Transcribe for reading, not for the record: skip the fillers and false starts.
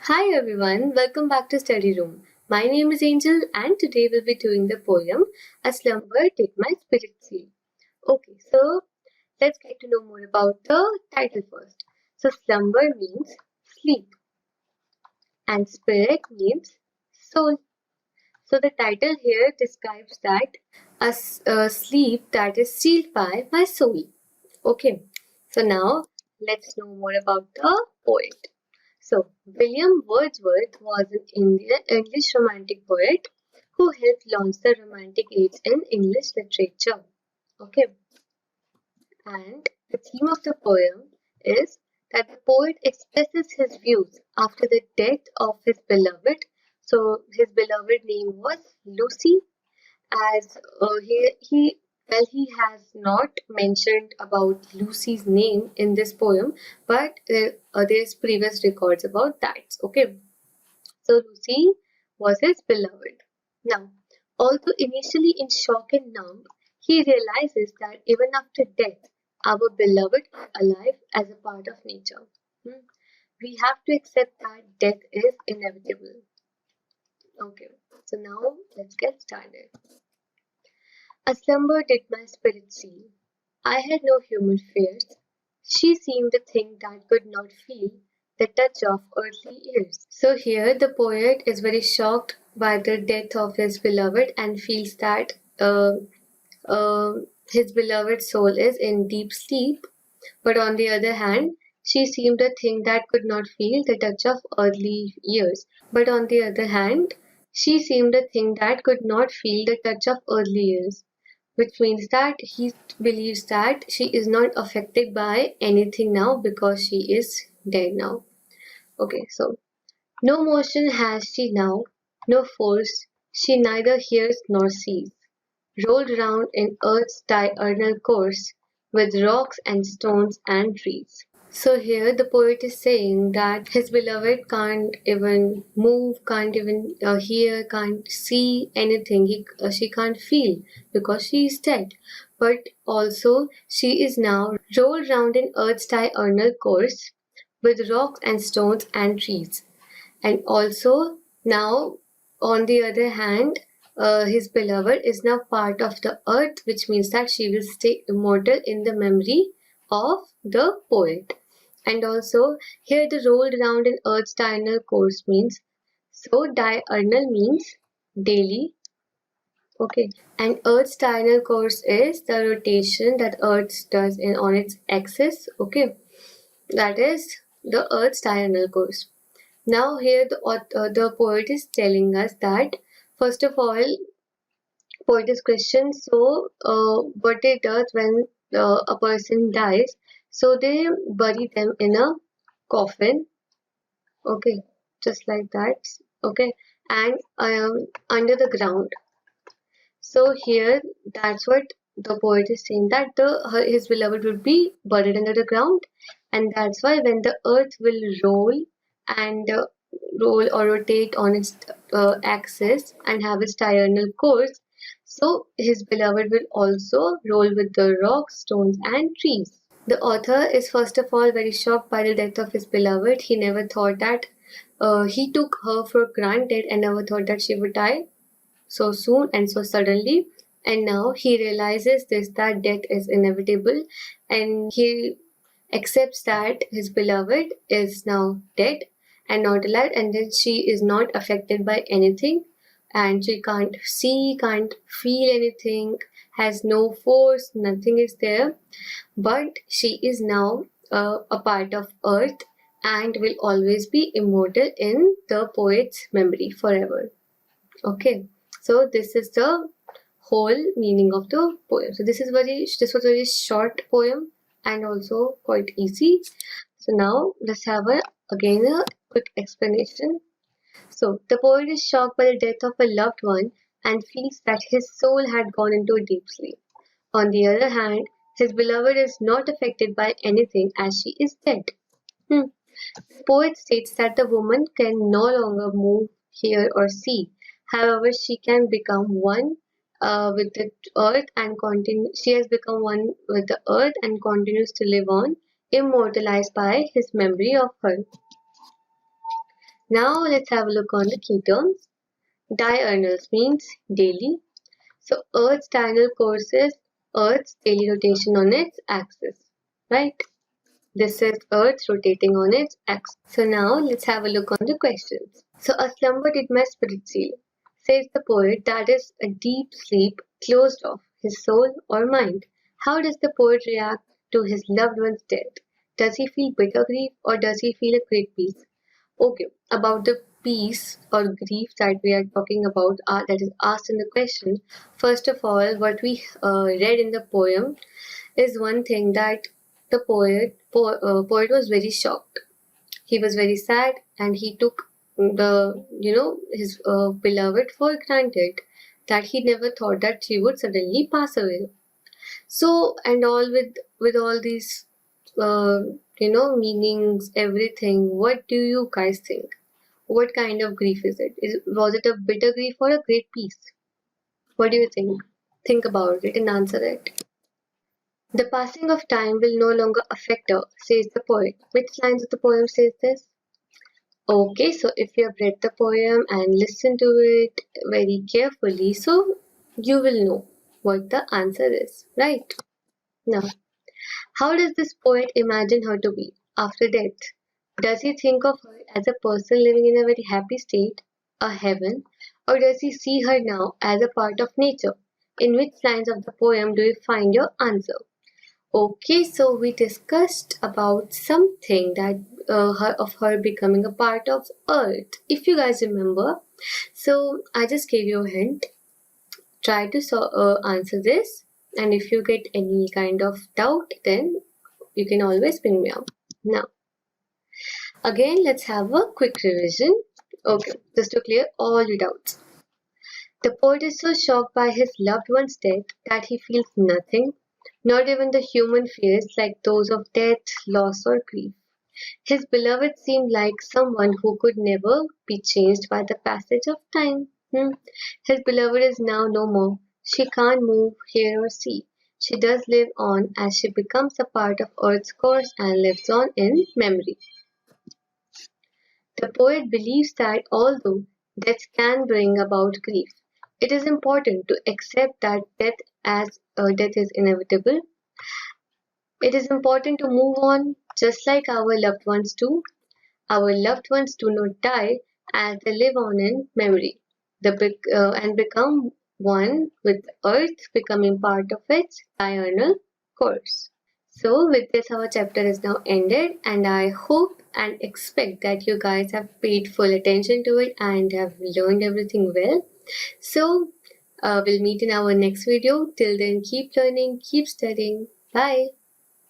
Hi everyone, welcome back to Study Room. My name is Angel and today we'll be doing the poem A Slumber Did My Spirit Sleep. Okay, so let's get to know more about the title first. So slumber means sleep and spirit means soul. So the title here describes that a sleep that is sealed by my soul. Okay, so now let's know more about the poet. So, William Wordsworth was an English romantic poet who helped launch the Romantic Age in English literature. Okay, and the theme of the poem is that the poet expresses his views after the death of his beloved. So, his beloved name was Lucy, as he has not mentioned about Lucy's name in this poem, but there's previous records about that. Okay, so Lucy was his beloved. Now, although initially in shock and numb, he realizes that even after death, our beloved are alive as a part of nature. Hmm. We have to accept that death is inevitable. Okay, so now let's get started. A slumber did my spirit seal. I had no human fears. She seemed a thing that could not feel the touch of earthly ears. So here the poet is very shocked by the death of his beloved and feels that uh, his beloved soul is in deep sleep. But on the other hand, she seemed a thing that could not feel the touch of earthly years. But on the other hand, she seemed a thing that could not feel the touch of earthly years, which means that he believes that she is not affected by anything now because she is dead now. Okay, so no motion has she now, no force, she neither hears nor sees, rolled round in earth's diurnal course, with rocks and stones and trees. So here the poet is saying that his beloved can't even move, can't even hear, can't see anything. She can't feel because she is dead. But also she is now rolled round in earth's diurnal course with rocks and stones and trees. And also now, on the other hand, his beloved is now part of the earth, which means that she will stay immortal in the memory of the poet. And also, here the rolled round in earth's diurnal course means, so diurnal means daily. Okay, and earth's diurnal course is the rotation that earth does on its axis. Okay, that is the earth's diurnal course. Now here the poet is telling us that first of all, poet is Christian, so what it does when a person dies, so they bury them in a coffin, okay, just like that, okay, and under the ground. So here that's what the poet is saying, that his beloved would be buried under the ground, and that's why when the earth will roll and roll or rotate on its axis and have its diurnal course, so his beloved will also roll with the rocks, stones, and trees. The author is first of all very shocked by the death of his beloved. He never thought that he took her for granted and never thought that she would die so soon and so suddenly, and now he realizes this, that death is inevitable, and he accepts that his beloved is now dead and not alive, and that she is not affected by anything, and she can't see, can't feel anything, has no force, nothing is there, but she is now a part of earth and will always be immortal in the poet's memory forever. Okay, so this is the whole meaning of the poem. So this was a very short poem and also quite easy. So now let's have again a quick explanation. So the poet is shocked by the death of a loved one and feels that his soul had gone into a deep sleep. On the other hand, his beloved is not affected by anything as she is dead. Hmm. The poet states that the woman can no longer move, hear, or see. However, she can become one with the earth and continue. She has become one with the earth and continues to live on, immortalized by his memory of her. Now let's have a look on the ketones. Diurnals means daily. So Earth's diurnal course is Earth's daily rotation on its axis, right? This is Earth rotating on its axis. So now let's have a look on the questions. So a slumber did my spirit seal, says the poet, that is a deep sleep closed off his soul or mind. How does the poet react to his loved one's death? Does he feel bitter grief or does he feel a great peace? Okay, about the peace or grief that we are talking about, that is asked in the question. First of all, what we read in the poem is one thing, that the poet was very shocked. He was very sad, and he took his beloved for granted, that he never thought that she would suddenly pass away. So, and all with all these meanings, everything. What do you guys think? What kind of grief is it? Was it a bitter grief or a great peace? What do you think? Think about it and answer it. The passing of time will no longer affect her, says the poet. Which lines of the poem says this? Okay, so if you have read the poem and listened to it very carefully, so you will know what the answer is, right? Now, how does this poet imagine her to be after death? Does he think of her as a person living in a very happy state, a heaven, or does he see her now as a part of nature? In which lines of the poem do you find your answer? Okay, so we discussed about something that of her becoming a part of Earth. If you guys remember, so I just gave you a hint. Try to answer this, and if you get any kind of doubt, then you can always ping me out. Now, again, let's have a quick revision. Okay, just to clear all your doubts. The poet is so shocked by his loved one's death that he feels nothing, not even the human fears like those of death, loss, or grief. His beloved seemed like someone who could never be changed by the passage of time. His beloved is now no more. She can't move, hear, or see. She does live on as she becomes a part of Earth's course and lives on in memory. The poet believes that although death can bring about grief, it is important to accept that death is inevitable. It is important to move on, just like our loved ones do. Our loved ones do not die as they live on in memory, and become one with Earth, becoming part of its diurnal course. So, with this, our chapter is now ended, and I hope and expect that you guys have paid full attention to it and have learned everything well. So, we'll meet in our next video. Till then, keep learning, keep studying. Bye.